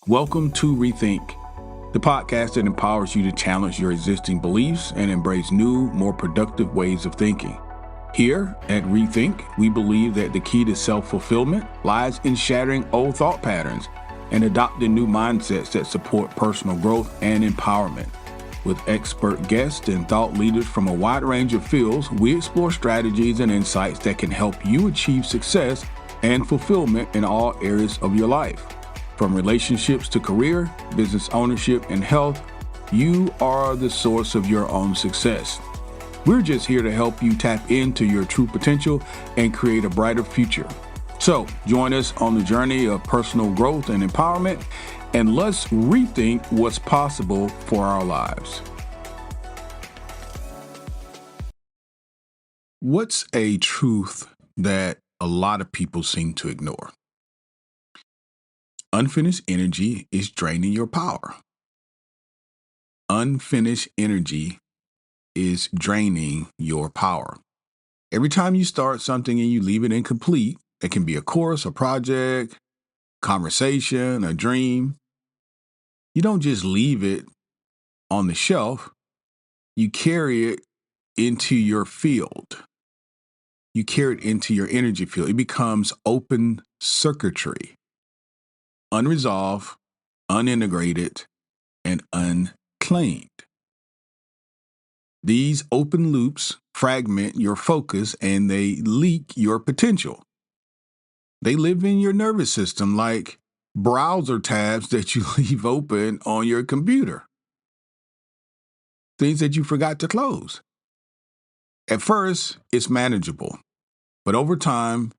Welcome to Rethink, the podcast that empowers you to challenge your existing beliefs and embrace new, more productive ways of thinking. Here at Rethink, we believe that the key to self-fulfillment lies in shattering old thought patterns and adopting new mindsets that support personal growth and empowerment. With expert guests and thought leaders from a wide range of fields, we explore strategies and insights that can help you achieve success and fulfillment in all areas of your life. From relationships to career, business ownership, and health, you are the source of your own success. We're just here to help you tap into your true potential and create a brighter future. So join us on the journey of personal growth and empowerment, and let's rethink what's possible for our lives. What's a truth that a lot of people seem to ignore? Unfinished energy is draining your power. Unfinished energy is draining your power. Every time you start something and you leave it incomplete, it can be a course, a project, conversation, a dream. You don't just leave it on the shelf. You carry it into your field. You carry it into your energy field. It becomes open circuitry. Unresolved, unintegrated, and unclaimed. These open loops fragment your focus and they leak your potential. They live in your nervous system like browser tabs that you leave open on your computer. Things that you forgot to close. At first, it's manageable, but over time,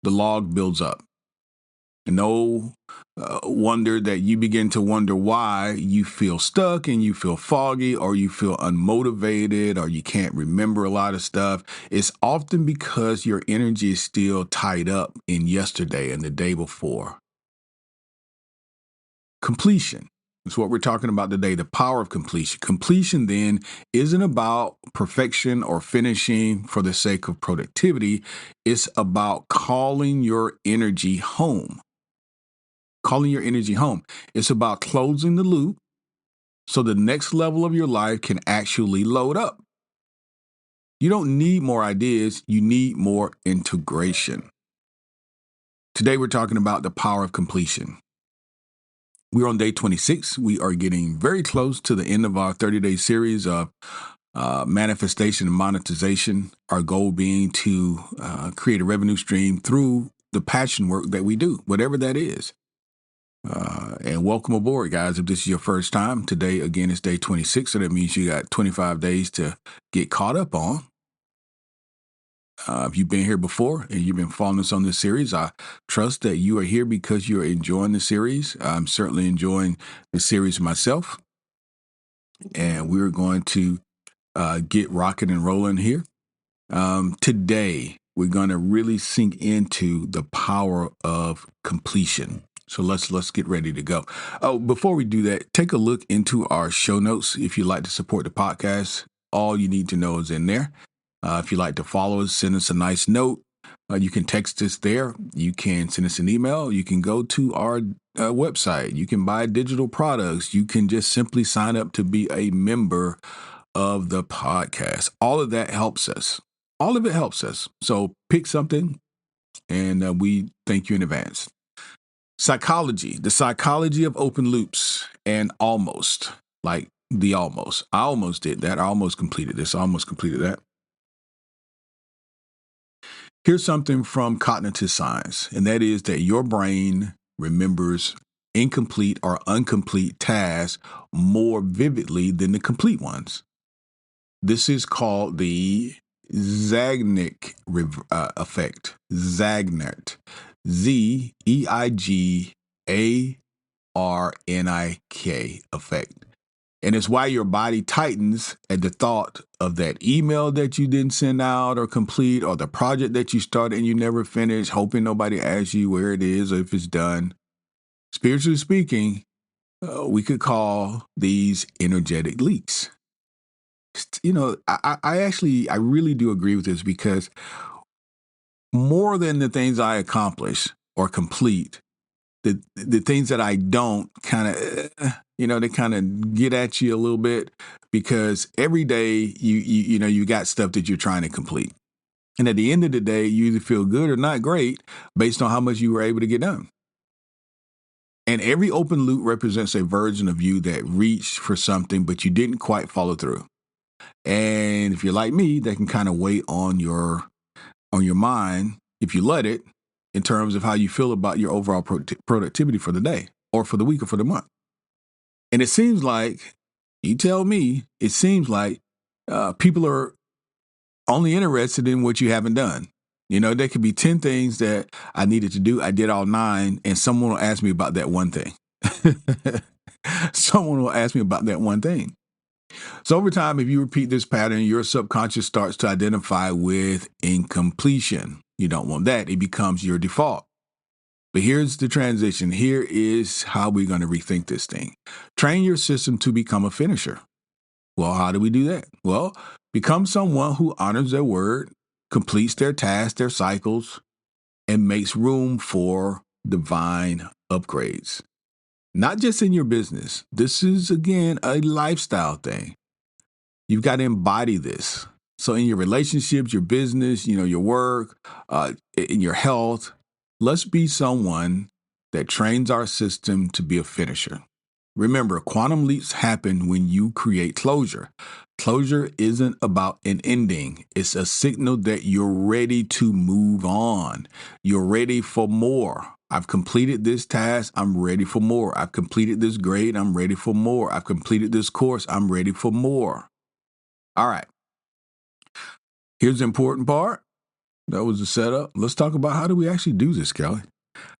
the log builds up. No wonder that you begin to wonder why you feel stuck and you feel foggy or you feel unmotivated or you can't remember a lot of stuff. It's often because your energy is still tied up in yesterday and the day before. Completion is what we're talking about today, the power of completion. Completion then isn't about perfection or finishing for the sake of productivity. It's about calling your energy home. Calling your energy home. It's about closing the loop so the next level of your life can actually load up. You don't need more ideas, you need more integration. Today we're talking about the power of completion. We're on day 26. We are getting very close to the end of our 30-day series of manifestation and monetization. Our goal being to create a revenue stream through the passion work that we do, whatever that is. And welcome aboard, guys. If this is your first time, today, again, is day 26, so that means you got 25 days to get caught up on. If you've been here before and you've been following us on this series, I trust that you are here because you're enjoying the series. I'm certainly enjoying the series myself, and we're going to get rocking and rolling here. Today, we're going to really sink into the power of completion. So let's get ready to go. Oh, before we do that, take a look into our show notes. If you'd like to support the podcast, all you need to know is in there. If you'd like to follow us, send us a nice note. You can text us there. You can send us an email. You can go to our website. You can buy digital products. You can just simply sign up to be a member of the podcast. All of that helps us. All of it helps us. So pick something, and we thank you in advance. Psychology, the psychology of open loops and almost, like the almost. I almost did that. I almost completed this. I almost completed that. Here's something from cognitive science, and that is that your brain remembers incomplete or incomplete tasks more vividly than the complete ones. This is called the Zeigarnik effect. Zeigarnik. Zeigarnik effect. And it's why your body tightens at the thought of that email that you didn't send out or complete, or the project that you started and you never finished, hoping nobody asks you where it is or if it's done. Spiritually speaking, we could call these energetic leaks. You know, I really do agree with this, because more than the things I accomplish or complete, the things that I don't kind of, they kind of get at you a little bit because every day you got stuff that you're trying to complete. And at the end of the day, you either feel good or not great based on how much you were able to get done. And every open loop represents a version of you that reached for something, but you didn't quite follow through. And if you're like me, that can kind of weigh on your mind if you let it, in terms of how you feel about your overall productivity for the day or for the week or for the month. And it seems like, you tell me, it seems like people are only interested in what you haven't done. There could be 10 things that I needed to do. I did all 9, and someone will ask me about that one thing. Someone will ask me about that one thing. So over time, if you repeat this pattern, your subconscious starts to identify with incompletion. You don't want that. It becomes your default. But here's the transition. Here is how we're going to rethink this thing. Train your system to become a finisher. Well, how do we do that? Well, become someone who honors their word, completes their tasks, their cycles, and makes room for divine upgrades. Not just in your business. This is, again, a lifestyle thing. You've got to embody this. So in your relationships, your business, your work, in your health, let's be someone that trains our system to be a finisher. Remember, quantum leaps happen when you create closure. Closure isn't about an ending. It's a signal that you're ready to move on. You're ready for more. I've completed this task. I'm ready for more. I've completed this grade. I'm ready for more. I've completed this course. I'm ready for more. All right. Here's the important part. That was the setup. Let's talk about, how do we actually do this, Kelly?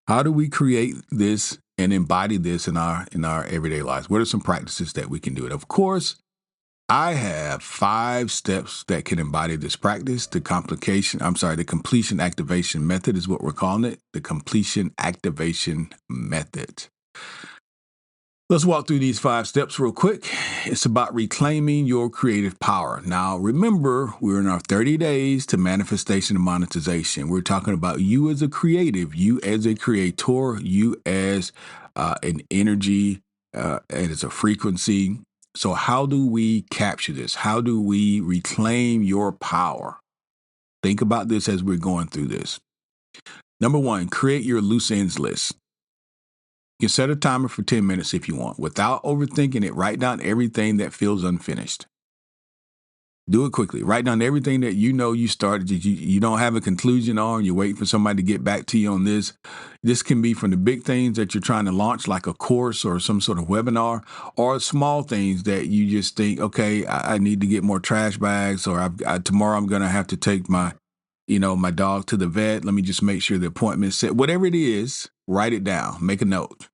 How do we create this and embody this in our everyday lives? What are some practices that we can do it? Of course, I have 5 steps that can embody this practice. The completion activation method is what we're calling it. The completion activation method. Let's walk through these 5 steps real quick. It's about reclaiming your creative power. Now, remember, we're in our 30 days to manifestation and monetization. We're talking about you as a creative, you as a creator, you as an energy, and as a frequency. So how do we capture this? How do we reclaim your power? Think about this as we're going through this. Number 1, create your loose ends list. You can set a timer for 10 minutes if you want. Without overthinking it, write down everything that feels unfinished. Do it quickly. Write down everything that you started, that you don't have a conclusion on. You're waiting for somebody to get back to you on this. This can be from the big things that you're trying to launch, like a course or some sort of webinar, or small things that you just think, okay, I need to get more trash bags, or tomorrow I'm going to have to take my dog to the vet. Let me just make sure the appointment's set. Whatever it is, write it down. Make a note.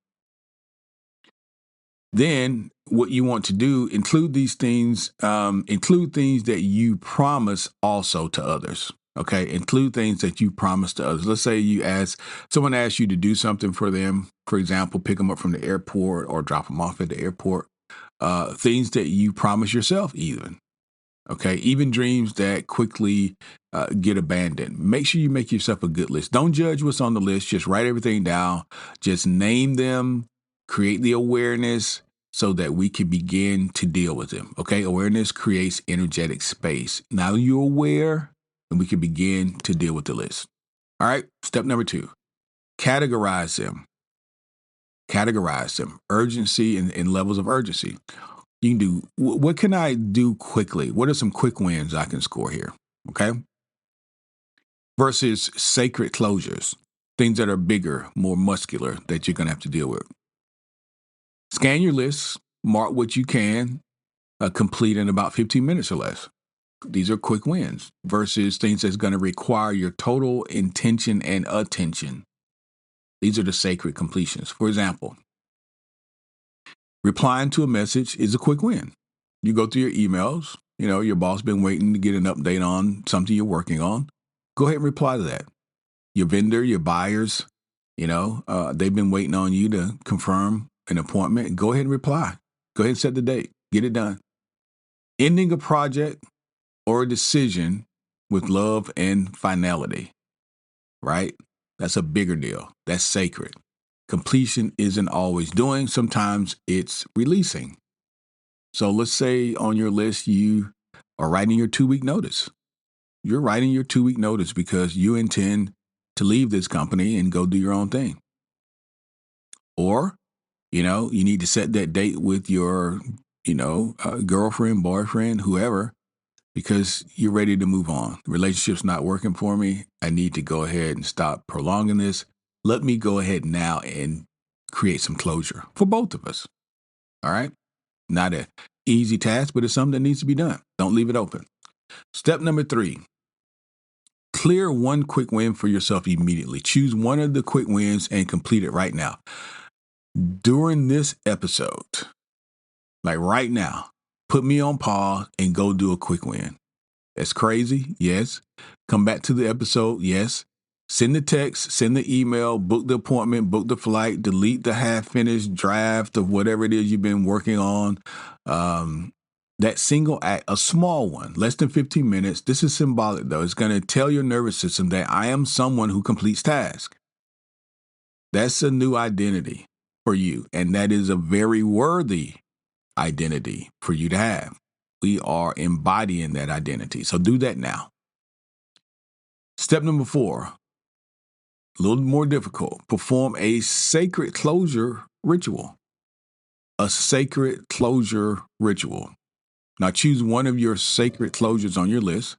Then what you want to do, include these things, include things that you promise also to others. Okay. Include things that you promise to others. Let's say someone asks you to do something for them. For example, pick them up from the airport or drop them off at the airport. Things that you promise yourself even. Okay. Even dreams that quickly get abandoned. Make sure you make yourself a good list. Don't judge what's on the list. Just write everything down. Just name them. Create the awareness so that we can begin to deal with them. Okay. Awareness creates energetic space. Now you're aware, and we can begin to deal with the list. All right. Step number 2, categorize them. Categorize them. Urgency and levels of urgency. You can do, what can I do quickly? What are some quick wins I can score here? Okay. Versus sacred closures, things that are bigger, more muscular that you're going to have to deal with. Scan your list, mark what you can complete in about 15 minutes or less. These are quick wins versus things that's going to require your total intention and attention. These are the sacred completions. For example, replying to a message is a quick win. You go through your emails, your boss been waiting to get an update on something you're working on. Go ahead and reply to that. Your vendor, your buyers, they've been waiting on you to confirm an appointment. Go ahead and reply. Go ahead and set the date. Get it done. Ending a project or a decision with love and finality, right? That's a bigger deal. That's sacred. Completion isn't always doing, sometimes it's releasing. So let's say on your list, you are writing your 2-week notice. You're writing your 2-week notice because you intend to leave this company and go do your own thing. Or, you need to set that date with your, girlfriend, boyfriend, whoever, because you're ready to move on. The relationship's not working for me. I need to go ahead and stop prolonging this. Let me go ahead now and create some closure for both of us. All right? Not an easy task, but it's something that needs to be done. Don't leave it open. Step number 3, clear one quick win for yourself immediately. Choose one of the quick wins and complete it right now. During this episode, like right now, put me on pause and go do a quick win. That's crazy. Yes. Come back to the episode. Yes. Send the text, send the email, book the appointment, book the flight, delete the half-finished draft of whatever it is you've been working on. That single act, a small one, less than 15 minutes. This is symbolic, though. It's going to tell your nervous system that I am someone who completes tasks. That's a new identity for you, and that is a very worthy identity for you to have. We are embodying that identity. So do that now. Step number 4, a little more difficult. Perform a sacred closure ritual. A sacred closure ritual. Now choose one of your sacred closures on your list.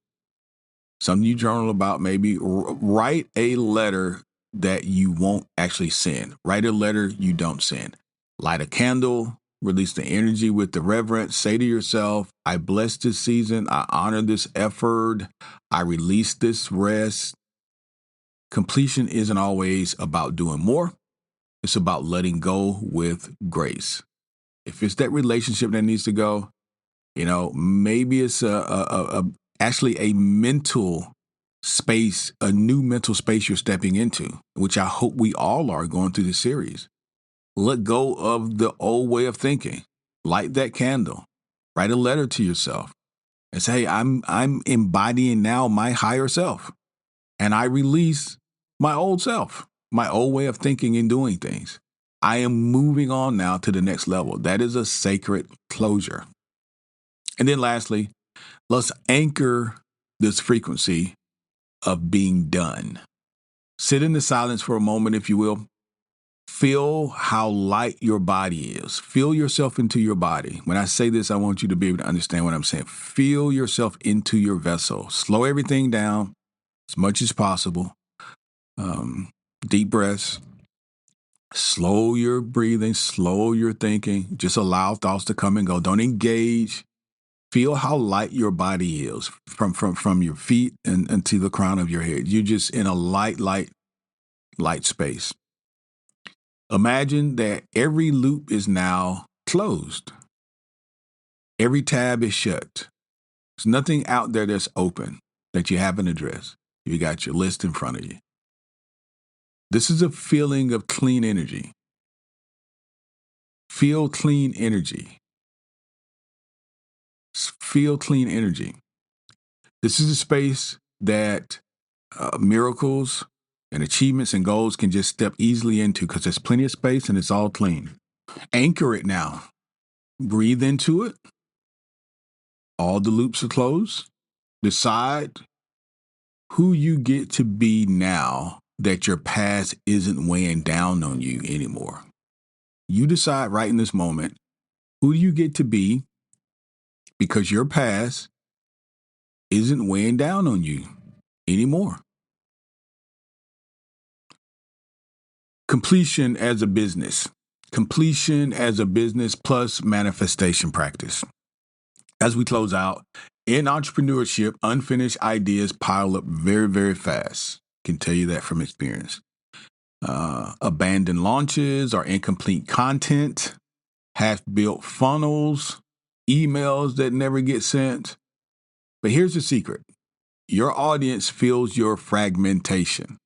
Something you journal about, maybe. Write a letter that you won't actually send. Write a letter you don't send. Light a candle. Release the energy with the reverence. Say to yourself, I bless this season. I honor this effort. I release this rest. Completion isn't always about doing more. It's about letting go with grace. If it's that relationship that needs to go, maybe it's actually a mental space, a new mental space you're stepping into, which I hope we all are going through this series. Let go of the old way of thinking. Light that candle. Write a letter to yourself and say, hey, I'm embodying now my higher self. And I release my old self, my old way of thinking and doing things. I am moving on now to the next level. That is a sacred closure. And then lastly, let's anchor this frequency of being done. Sit in the silence for a moment, if you will. Feel how light your body is. Feel yourself into your body. When I say this, I want you to be able to understand what I'm saying. Feel yourself into your vessel. Slow everything down as much as possible. Deep breaths. Slow your breathing. Slow your thinking. Just allow thoughts to come and go. Don't engage. Feel how light your body is from your feet and to the crown of your head. You're just in a light space. Imagine that every loop is now closed. Every tab is shut. There's nothing out there that's open that you haven't addressed. You got your list in front of you. This is a feeling of clean energy. Feel clean energy. Feel clean energy. This is a space that miracles and achievements and goals can just step easily into because there's plenty of space and it's all clean. Anchor it now. Breathe into it. All the loops are closed. Decide who you get to be now that your past isn't weighing down on you anymore. You decide right in this moment, who do you get to be because your past isn't weighing down on you anymore. Completion as a business. Completion as a business plus manifestation practice. As we close out, in entrepreneurship, unfinished ideas pile up very, very fast. Can tell you that from experience. Abandoned launches or incomplete content, half-built funnels, emails that never get sent. But here's the secret. Your audience feels your fragmentation.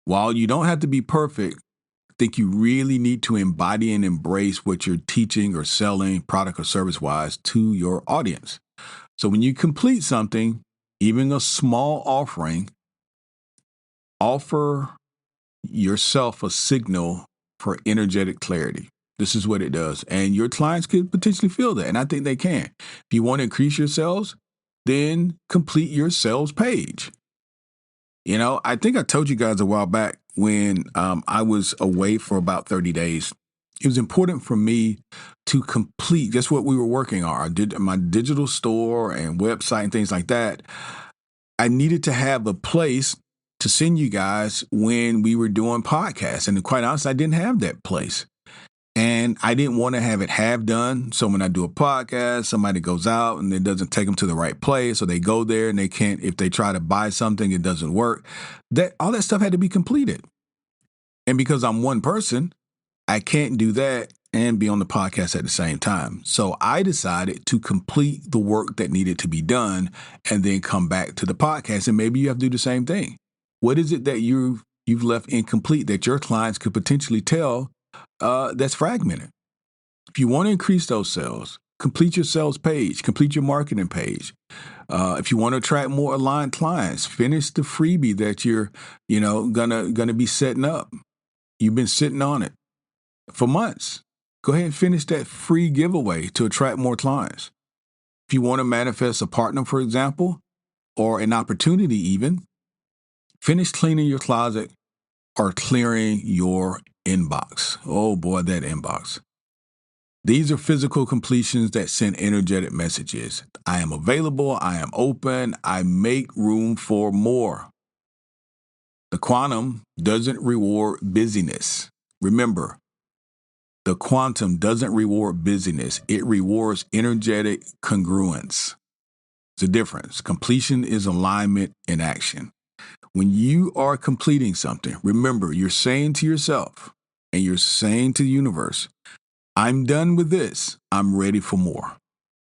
While you don't have to be perfect, I think you really need to embody and embrace what you're teaching or selling, product or service-wise, to your audience. So when you complete something, even a small offering, offer yourself a signal for energetic clarity. This is what it does. And your clients could potentially feel that. And I think they can. If you want to increase your sales, then complete your sales page. I think I told you guys a while back when I was away for about 30 days, it was important for me to complete just what we were working on. My digital store and website and things like that. I needed to have a place to send you guys when we were doing podcasts. And quite honestly, I didn't have that place. And I didn't want to have it half done. So when I do a podcast, somebody goes out and it doesn't take them to the right place, or they go there and they can't, if they try to buy something, it doesn't work. All that stuff had to be completed. And because I'm one person, I can't do that and be on the podcast at the same time. So I decided to complete the work that needed to be done and then come back to the podcast. And maybe you have to do the same thing. What is it that you've left incomplete that your clients could potentially tell that's fragmented? If you want to increase those sales, complete your sales page, complete your marketing page. If you want to attract more aligned clients, finish the freebie that you're, gonna be setting up. You've been sitting on it for months. Go ahead and finish that free giveaway to attract more clients. If you want to manifest a partner, for example, or an opportunity even, finish cleaning your closet or clearing your inbox. Oh boy, that inbox. These are physical completions that send energetic messages. I am available. I am open. I make room for more. The quantum doesn't reward busyness. Remember, the quantum doesn't reward busyness. It rewards energetic congruence. It's a difference. Completion is alignment in action. When you are completing something, remember, you're saying to yourself and you're saying to the universe, I'm done with this. I'm ready for more.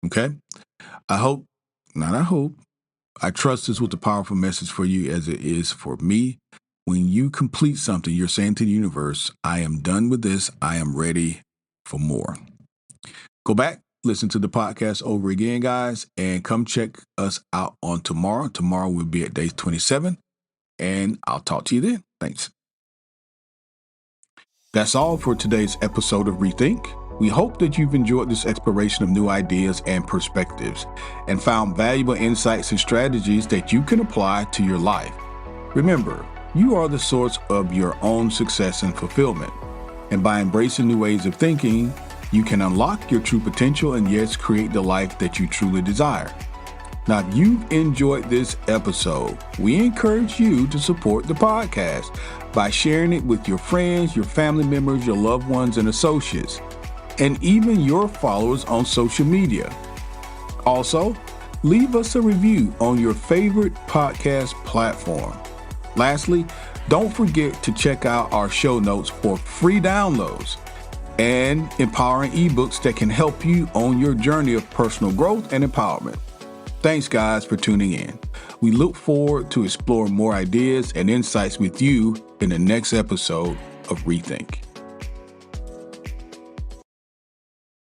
Okay? I trust this was a powerful message for you as it is for me. When you complete something, you're saying to the universe, I am done with this. I am ready for more. Go back, listen to the podcast over again, guys, and come check us out on tomorrow. Tomorrow we'll be at day 27, and I'll talk to you then. Thanks. That's all for today's episode of Rethink. We hope that you've enjoyed this exploration of new ideas and perspectives and found valuable insights and strategies that you can apply to your life. Remember, you are the source of your own success and fulfillment. And by embracing new ways of thinking, you can unlock your true potential and yes, create the life that you truly desire. Now, if you've enjoyed this episode, we encourage you to support the podcast by sharing it with your friends, your family members, your loved ones, and associates, and even your followers on social media. Also, leave us a review on your favorite podcast platform. Lastly, don't forget to check out our show notes for free downloads and empowering ebooks that can help you on your journey of personal growth and empowerment. Thanks, guys, for tuning in. We look forward to exploring more ideas and insights with you in the next episode of Rethink.